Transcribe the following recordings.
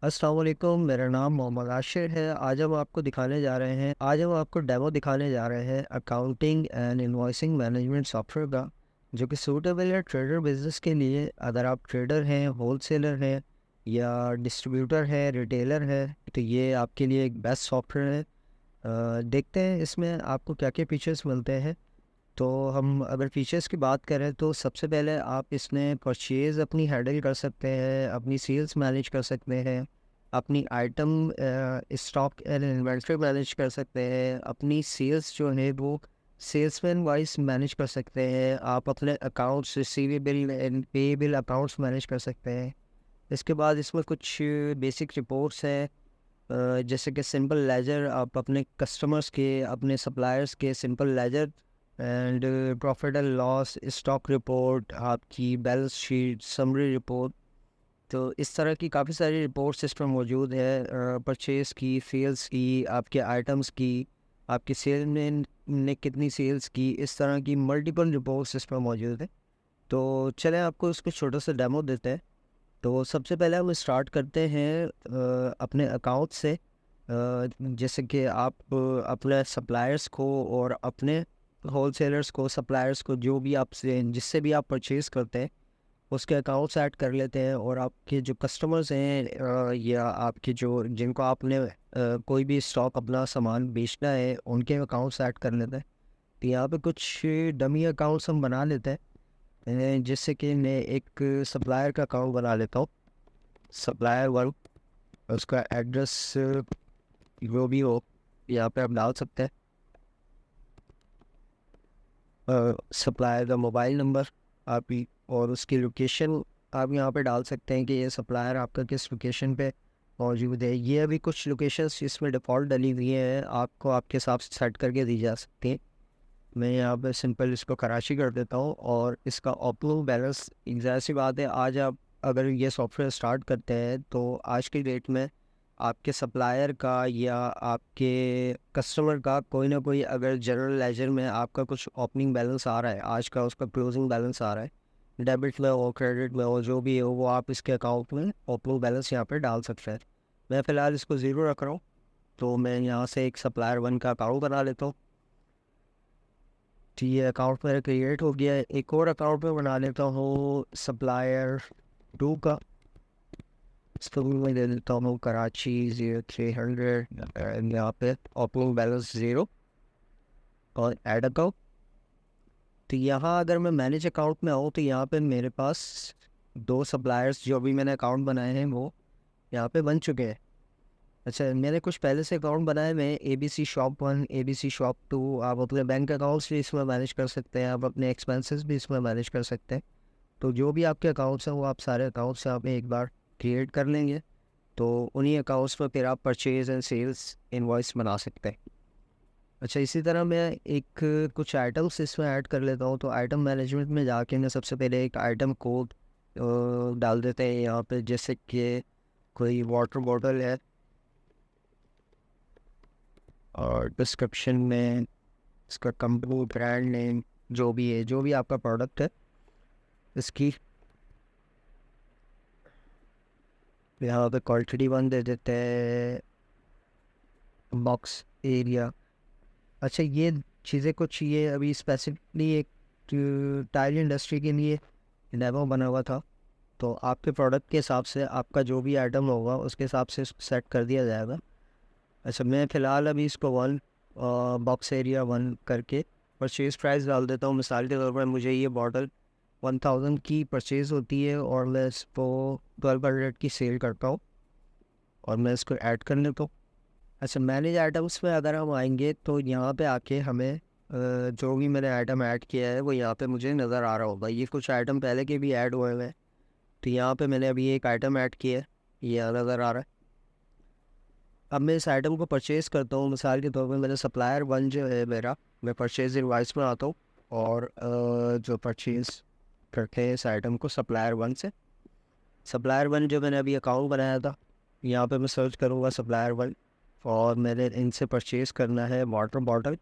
अस्सलाम वालेकुम, मेरा नाम मोहम्मद आशिर है। आज हम आपको डेमो दिखाने जा रहे हैं accounting and invoicing management software का, जो कि सूटेबल है ट्रेडर बिजनेस के लिए। अगर आप ट्रेडर हैं, होलसेलर हैं या डिस्ट्रीब्यूटर हैं, रिटेलर है, तो ये आपके लिए एक बेस्ट सॉफ्टवेयर है। देखते हैं इसमें आपको क्या क्या फीचर्स मिलते हैं। तो हम अगर फीचर्स की बात करें तो सबसे पहले आप इसमें परचेज़ अपनी हैंडल कर सकते हैं, अपनी सेल्स मैनेज कर सकते हैं, अपनी item stock and inventory manage कर सकते हैं, अपनी सेल्स जो है वो सेल्समैन वाइज मैनेज कर सकते हैं, आप अपने accounts receivable and payable accounts manage कर सकते हैं। इसके बाद इसमें कुछ बेसिक रिपोर्ट्स हैं, जैसे कि सिंपल लेजर, आप अपने कस्टमर्स के, अपने सप्लायर्स के simple ledger and profit and loss, stock report, आपकी बैलेंस शीट, समरी रिपोर्ट। तो इस तरह की काफ़ी सारी रिपोर्ट्स इस पर मौजूद है, परचेज़ की, सेल्स की, आपके आइटम्स की, आपकी सेल ने कितनी सेल्स की, इस तरह की मल्टीपल रिपोर्ट्स इस पर मौजूद है। तो चलें आपको इसको छोटा सा डेमो देते हैं। तो सबसे पहले हम स्टार्ट करते हैं अपने अकाउंट से। जैसे कि आप अपने सप्लायर्स को और अपने होलसेलर्स को, सप्लायर्स को, जो भी आपसे जिससे भी आप परचेज़ करते हैं, उसके अकाउंट्स ऐड कर लेते हैं। और आपके जो कस्टमर्स हैं, या आपके जो जिनको आपने कोई भी स्टॉक अपना सामान बेचना है, उनके अकाउंट्स ऐड कर लेते हैं। तो यहाँ पे कुछ डमी अकाउंट्स हम बना लेते हैं। जैसे कि मैं एक सप्लायर का अकाउंट बना लेता हूँ, सप्लायर वन। उसका एड्रेस जो भी हो यहाँ पे आप डाल सकते हैं, सप्लायर का मोबाइल नंबर आप ही, और उसकी लोकेशन आप यहाँ पे डाल सकते हैं कि ये सप्लायर आपका किस लोकेशन पे मौजूद है। ये अभी कुछ लोकेशंस इसमें डिफ़ॉल्ट डली हुई हैं, आपको आपके हिसाब से सेट करके दी जा सकती हैं। मैं यहाँ पे सिंपल इसको कराची कर देता हूँ। और इसका ओपनिंग बैलेंस, ज़ाहिर सी बात है, आज आप अगर ये सॉफ्टवेयर स्टार्ट करते हैं तो आज की डेट में आपके सप्लायर का या आपके कस्टमर का कोई ना कोई, अगर जनरल लेजर में आपका कुछ ओपनिंग बैलेंस आ रहा है, आज का उसका क्लोजिंग बैलेंस आ रहा है, डेबिट में हो, क्रेडिट में हो, जो भी हो, वो आप इसके अकाउंट में ओपनिंग बैलेंस यहाँ पे डाल सकते हैं। मैं फ़िलहाल इसको ज़ीरो रख रहा हूँ, तो मैं यहाँ से एक सप्लायर वन का अकाउंट बना लेता हूँ। तो ये अकाउंट मेरा क्रिएट हो गया है। एक और अकाउंट में बना लेता हूँ सप्लायर टू का। इसको भी मैं दे देता हूँ कराची 0300, यहाँ पे ओपनिंग बैलेंस ज़ीरो, और ऐड अकाउंट। तो यहाँ अगर मैं मैनेज अकाउंट में आऊँ तो यहाँ पे मेरे पास दो सप्लायर्स जो भी मैंने अकाउंट बनाए हैं वो यहाँ पे बन चुके हैं। अच्छा, मैंने कुछ पहले से अकाउंट बनाए हुए हैं, ABC shop one, ABC shop two. आप अपने बैंक अकाउंट्स भी इसमें मैनेज कर सकते हैं, आप अपने एक्सपेंसेस भी इसमें मैनेज कर सकते हैं। तो जो भी आपके अकाउंट्स हैं वो आप सारे अकाउंट्स यहाँ पे एक बार क्रिएट कर लेंगे, तो उन्हीं अकाउंट्स में फिर आप परचेज़ एंड सेल्स इनवॉइस बना सकते हैं। अच्छा, इसी तरह मैं एक कुछ आइटम्स इसमें ऐड कर लेता हूँ। तो आइटम मैनेजमेंट में जाके मैं सबसे पहले एक आइटम कोड डाल देते हैं यहाँ पे। जैसे कि कोई वाटर बॉटल है, और डिस्क्रिप्शन में इसका कंपनी, ब्रांड नेम, जो भी है, जो भी आपका प्रोडक्ट है, इसकी यहाँ पे क्वालिटी वन दे देते हैं, बॉक्स एरिया। अच्छा, ये चीज़ें कुछ, ये अभी स्पेसिफिकली एक टाइल इंडस्ट्री के लिए डेमो बना हुआ था। तो आपके प्रोडक्ट के हिसाब से आपका जो भी आइटम होगा उसके हिसाब से इसको सेट कर दिया जाएगा। अच्छा, मैं फ़िलहाल अभी इसको वन, बॉक्स एरिया वन करके परचेज़ प्राइस डाल देता हूँ। मिसाल के तौर पर मुझे ये बॉटल 1000 की परचेज़ होती है और मैं इसको 1200 की सेल करता हूँ, और मैं इसको ऐड कर लेता हूँ। अच्छा, मैनेज आइटम्स में अगर हम आएंगे तो यहाँ पे आके हमें जो भी मैंने आइटम ऐड किया है वो यहाँ पे मुझे नज़र आ रहा होगा। ये कुछ आइटम पहले के भी ऐड हुए हैं। तो यहाँ पे मैंने अभी एक आइटम ऐड किया है, ये नज़र आ रहा है। अब मैं इस आइटम को परचेज़ करता हूँ। मिसाल के तौर पे मैंने सप्लायर वन जो है मेरा, मैं परचेज़ इनवॉइस में आता हूँ, और जो परचेज़ करते हैं इस आइटम को सप्लायर वन से, सप्लायर वन जो मैंने अभी अकाउंट बनाया था, यहाँ पे मैं सर्च करूँगा सप्लायर वन, और मैंने इनसे परचेज़ करना है वाटर बॉटल,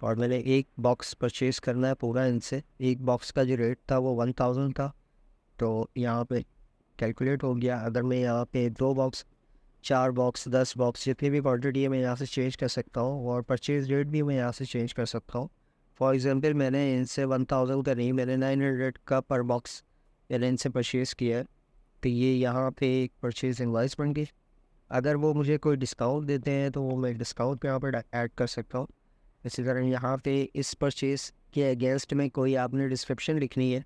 और मैंने एक बॉक्स परचेज़ करना है पूरा इनसे। एक बॉक्स का जो रेट था वो 1000 था। तो यहाँ पे कैलकुलेट हो गया। अगर मैं यहाँ पे दो बॉक्स 4 बॉक्स 10 बॉक्स जितनी भी क्वांटिटी है मैं यहाँ से चेंज कर सकता हूँ, और परचेज रेट भी मैं यहाँ से चेंज कर सकता हूँ। फॉर एग्जांपल मैंने इनसे 1000 का नहीं, मैंने 900 का पर बॉक्स मैंने इनसे परचेज़ किया है, तो ये यहाँ पे एक परचेज इनवॉइस बन गई। अगर वो मुझे कोई डिस्काउंट देते हैं तो वो मैं डिस्काउंट पे यहाँ पर ऐड कर सकता हूँ। इसी तरह यहाँ पे इस परचेज़ के अगेंस्ट में कोई आपने डिस्क्रिप्शन लिखनी है,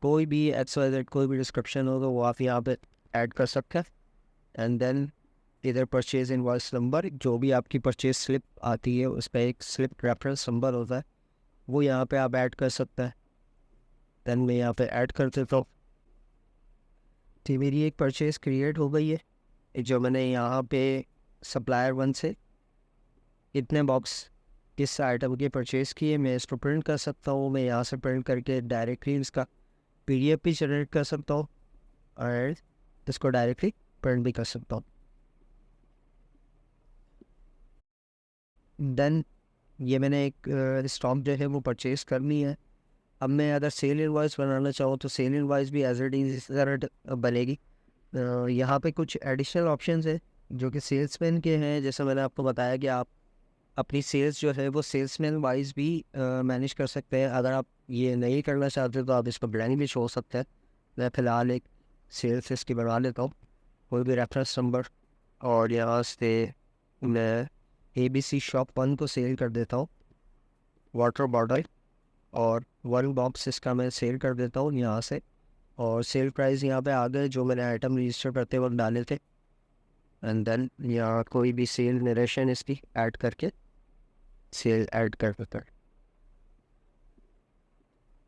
कोई भी XYZ कोई भी डिस्क्रिप्शन हो तो वो आप यहाँ पे ऐड कर सकते हैं। एंड देन इधर परचेज इनवॉइस नंबर, जो भी आपकी परचेज स्लिप आती है उस पर एक स्लिप रेफरेंस नंबर होता है, वो यहाँ पे आप ऐड कर सकते हैं। देन मैं यहाँ पे ऐड कर देता हूँ, तो मेरी एक परचेज़ क्रिएट हो गई है। जो मैंने यहाँ पे सप्लायर वन से इतने बॉक्स किस आइटम की परचेज़ की है, मैं इसको प्रिंट कर सकता हूँ। मैं यहाँ से प्रिंट करके डायरेक्टली इसका PDF भी जनरेट कर सकता हूँ और इसको डायरेक्टली प्रिंट भी कर सकता हूँ। देन ये मैंने एक स्टॉक जो है वो परचेज़ करनी है। अब मैं अगर सेल इनवॉइस बनाना चाहूँ तो सेल इनवॉइस भी एज इट इज़ इस तरह बनेगी। यहाँ पे कुछ एडिशनल ऑप्शंस है जो कि सेल्समैन के हैं। जैसे मैंने आपको बताया कि आप अपनी सेल्स जो है वो सेल्समैन वाइज भी मैनेज कर सकते हैं। अगर आप ये नहीं करना चाहते तो आप इसको ब्लैंक भी छोड़ सकते हैं। मैं फ़िलहाल एक सेल्स इसकी बना लेता हूँ, कोई भी रेफरेंस नंबर, और यहाँ से मैं ABC शॉप 1 को सेल कर देता हूँ, वाटर बॉटल, और 1 बॉक्स इसका मैं सेल कर देता हूँ यहाँ से। और सेल प्राइस यहाँ पे आ गए जो मैंने आइटम रजिस्टर करते वक्त डाले थे। एंड देन यहाँ कोई भी सेल नरेशन इसकी ऐड करके सेल ऐड कर देता है।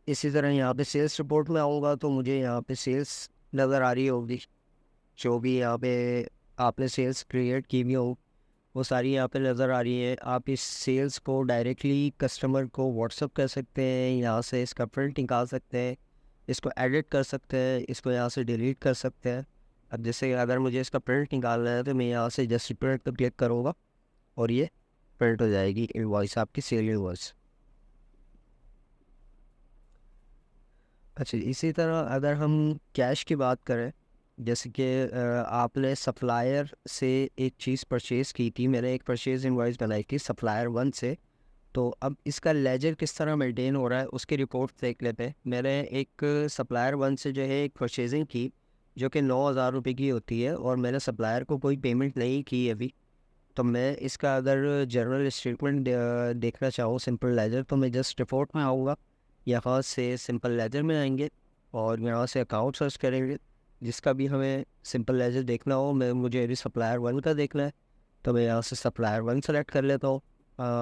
इसी तरह यहाँ पे सेल्स रिपोर्ट में आऊँगा तो मुझे यहाँ पे सेल्स नज़र आ रही होगी, जो भी यहाँ पे आपने सेल्स क्रिएट की हुई हो वो सारी यहाँ पे नज़र आ रही है। आप इस सेल्स को डायरेक्टली कस्टमर को व्हाट्सअप कर सकते हैं, यहाँ से इसका प्रिंट निकाल सकते हैं, इसको एडिट कर सकते हैं, इसको यहाँ से डिलीट कर सकते हैं। अब जैसे अगर मुझे इसका प्रिंट निकालना है तो मैं यहाँ से जस्ट प्रिंट पर क्लिक करूँगा और ये प्रिंट हो जाएगी इनवॉइस, आपकी सेल इनवॉइस। अच्छा, इसी तरह अगर हम कैश की बात करें, जैसे कि आपने सप्लायर से एक चीज़ परचेज़ की थी, मैंने एक परचेज़ इनवॉइस बनाई थी सप्लायर वन से, तो अब इसका लेजर किस तरह मेंटेन हो रहा है उसकी रिपोर्ट देख लेते हैं। मैंने एक सप्लायर वन से जो है एक परचेजिंग की जो कि 9000 रुपये की होती है, और मैंने सप्लायर को कोई पेमेंट नहीं की अभी। तो मैं इसका अगर जनरल स्टेटमेंट देखना चाहूँ सिंपल लेजर, तो मैं जस्ट रिपोर्ट में आऊँगा, यहाँ से सिंपल लेजर में आएंगे और यहाँ से अकाउंट सर्च करेंगे। जिसका भी हमें सिंपल लेजर देखना हो, मुझे अभी सप्लायर वन का देखना है, तो मैं यहाँ से सप्लायर वन सेलेक्ट कर लेता हूँ।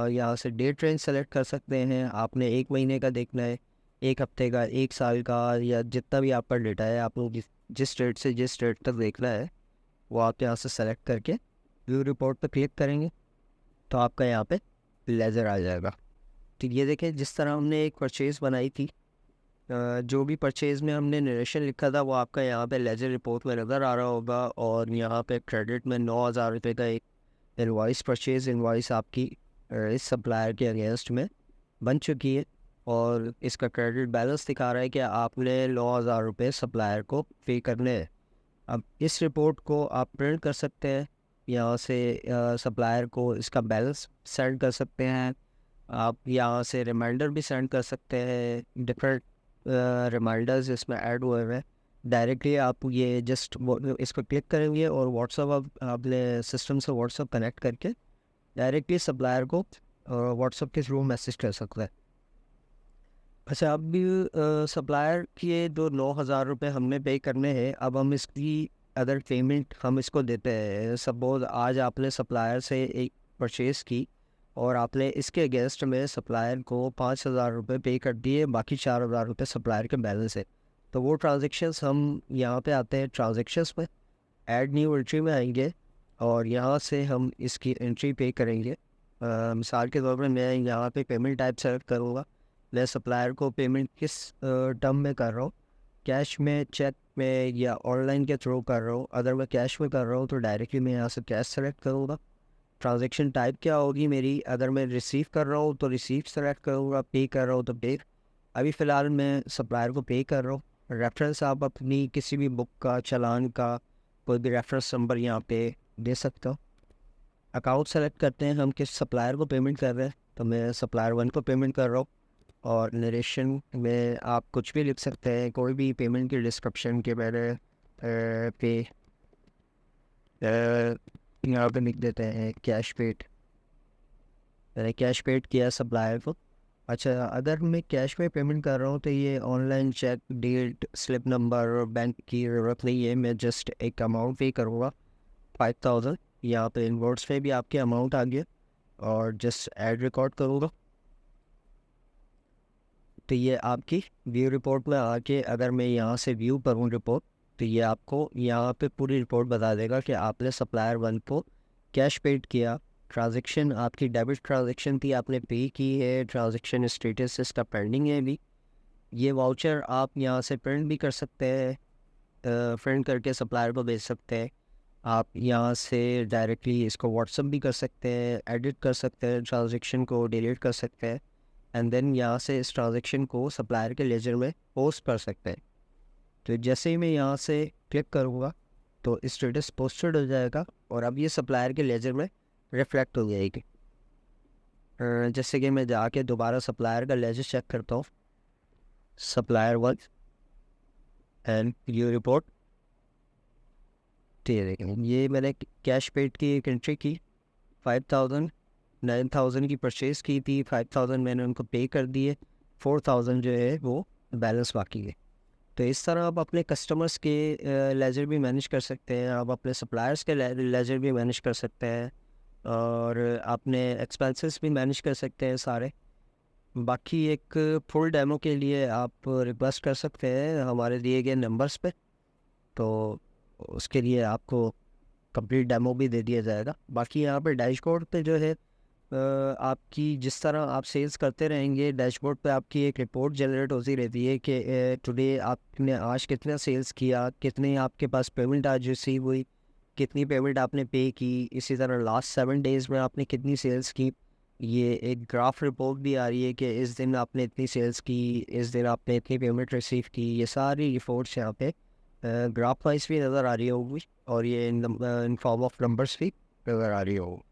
यहाँ से डेट रेंज सेलेक्ट कर सकते हैं, आपने 1 महीने का देखना है, 1 हफ्ते का, 1 साल का, या जितना भी आपका डेटा है आपको जिस डेट से जिस डेट तक देखना है वो आप यहाँ से सेलेक्ट करके व्यू रिपोर्ट पर क्लिक करेंगे तो आपका यहाँ पे लेज़र आ जाएगा। तो ये देखें, जिस तरह हमने एक परचेज़ बनाई थी, जो भी परचेज़ में हमने नरेशन लिखा था वो आपका यहाँ पे लेजर रिपोर्ट में नज़र आ रहा होगा। और यहाँ पे क्रेडिट में 9000 रुपये का एक इनवॉइस, परचेज़ इनवॉइस आपकी इस सप्लायर के अगेंस्ट में बन चुकी है, और इसका क्रेडिट बैलेंस दिखा रहा है कि आपने 9000 रुपये सप्लायर को पे करने हैं। अब इस रिपोर्ट को आप प्रिंट कर सकते हैं, यहाँ से सप्लायर को इसका बैलेंस सेंड कर सकते हैं। आप यहाँ से रिमाइंडर भी सेंड कर सकते हैं, डिफरेंट रिमाइंडर्स इसमें ऐड हुए हुए हैं। डायरेक्टली आप ये जस्ट इसको क्लिक करेंगे और व्हाट्सअप आपने सिस्टम से व्हाट्सअप कनेक्ट करके डायरेक्टली सप्लायर को व्हाट्सअप के थ्रू मैसेज कर सकते हैं। अच्छा, अब भी सप्लायर के जो 9000 रुपये हमने पे करने हैं, अब हम इसकी अदर पेमेंट हम इसको देते हैं। सपोज आज आपने सप्लायर से एक परचेज़ की और आपने इसके अगेंस्ट में सप्लायर को 5000 रुपये पे कर दिए, बाकी 4000 रुपये सप्लायर के बैलेंस है। तो वो ट्रांजेक्शन्स हम यहाँ पे आते हैं ट्रांजेक्शन्स में, ऐड न्यू एंट्री में आएंगे और यहाँ से हम इसकी एंट्री पे करेंगे। मिसाल के तौर पर मैं यहाँ पे पेमेंट टाइप सेलेक्ट करूँगा, मैं सप्लायर को पेमेंट किस टर्म में कर रहा हूँ, कैश में, चेक में, या ऑनलाइन के थ्रू कर रहा हूँ। अगर मैं कैश में कर रहा हूँ तो डायरेक्टली मैं यहाँ से कैश सेलेक्ट करूँगा। ट्रांजैक्शन टाइप क्या होगी मेरी, अगर मैं रिसीव कर रहा हूँ तो रिसीव सेलेक्ट करूँगा, पे कर रहा हूँ तो पे। अभी फ़िलहाल मैं सप्लायर को पे कर रहा हूँ। रेफरेंस आप अपनी किसी भी बुक का, चालान का, कोई भी रेफरेंस नंबर यहाँ पे दे सकता हूँ। अकाउंट सेलेक्ट करते हैं, हम किस सप्लायर को पेमेंट कर रहे हैं, तो मैं सप्लायर 1 को पेमेंट कर रहा हूँ। और नरेशन में आप कुछ भी लिख सकते हैं, कोई भी पेमेंट की डिस्क्रिप्शन के मैंने पे यहाँ पे लिख देते हैं कैश पेड। मैंने कैश पेड किया सप्लायर को। अच्छा, अगर मैं कैश में पेमेंट कर रहा हूँ तो ये online cheque, date, slip number और बैंक की ज़रूरत नहीं है। मैं जस्ट एक अमाउंट पे करूँगा 5000। यहाँ पे इनवर्ड्स पे भी आपके अमाउंट आ गया और जस्ट ऐड रिकॉर्ड करूँगा। तो ये आपकी व्यू रिपोर्ट में आके अगर मैं यहाँ से व्यू करूँ रिपोर्ट, तो ये आपको यहाँ पे पूरी रिपोर्ट बता देगा कि आपने सप्लायर 1 को कैश पेड किया, ट्रांजैक्शन आपकी डेबिट ट्रांजैक्शन थी, आपने पे की है, ट्रांजैक्शन स्टेटस इसका पेंडिंग है अभी। ये वाउचर आप यहाँ से प्रिंट भी कर सकते हैं, प्रिंट करके सप्लायर को भेज सकते हैं। आप यहाँ से डायरेक्टली इसको व्हाट्सअप भी कर सकते हैं, एडिट कर सकते हैं, ट्रांजैक्शन को डिलीट कर सकते हैं, एंड देन यहाँ से इस ट्रांजैक्शन को सप्लायर के लेजर में पोस्ट कर सकते हैं। तो जैसे ही मैं यहाँ से क्लिक करूँगा तो स्टेटस पोस्टेड हो जाएगा और अब ये सप्लायर के लेजर में रिफ्लेक्ट हो जाएगी। जैसे कि मैं जाके दोबारा सप्लायर का लेजर चेक करता हूँ, सप्लायर 1 एंड व्यू रिपोर्ट। तो ये देखें, ये मैंने कैश पेड की एक एंट्री की, 5000, 9000 की परचेज़ की थी, 5000 मैंने उनको पे कर दिए, 4000 जो है वो बैलेंस बाकी है। तो इस तरह आप अपने कस्टमर्स के लेजर भी मैनेज कर सकते हैं, आप अपने सप्लायर्स के लेजर भी मैनेज कर सकते हैं और अपने एक्सपेंसेस भी मैनेज कर सकते हैं सारे। बाकी एक फुल डेमो के लिए आप रिक्वेस्ट कर सकते हैं हमारे दिए गए नंबर्स पे, तो उसके लिए आपको कंप्लीट डेमो भी दे दिया जाएगा। बाकी यहाँ पे डैशबोर्ड पे जो है आपकी जिस तरह आप सेल्स करते रहेंगे, डैशबोर्ड पे आपकी एक रिपोर्ट जनरेट होती रहती है कि टुडे आपने आज कितना सेल्स किया, कितने आपके पास पेमेंट आज रिसीव हुई, कितनी पेमेंट आपने पे की, इसी तरह लास्ट 7 डेज़ में आपने कितनी सेल्स की। ये एक ग्राफ रिपोर्ट भी आ रही है कि इस दिन आपने इतनी सेल्स की, इस दिन आपने इतनी पेमेंट रिसीव की। ये सारी रिपोर्ट्स यहाँ पे ग्राफ वाइज भी नज़र आ रही होगी और ये इन फॉर्म ऑफ नंबर्स भी नज़र आ रही होगी।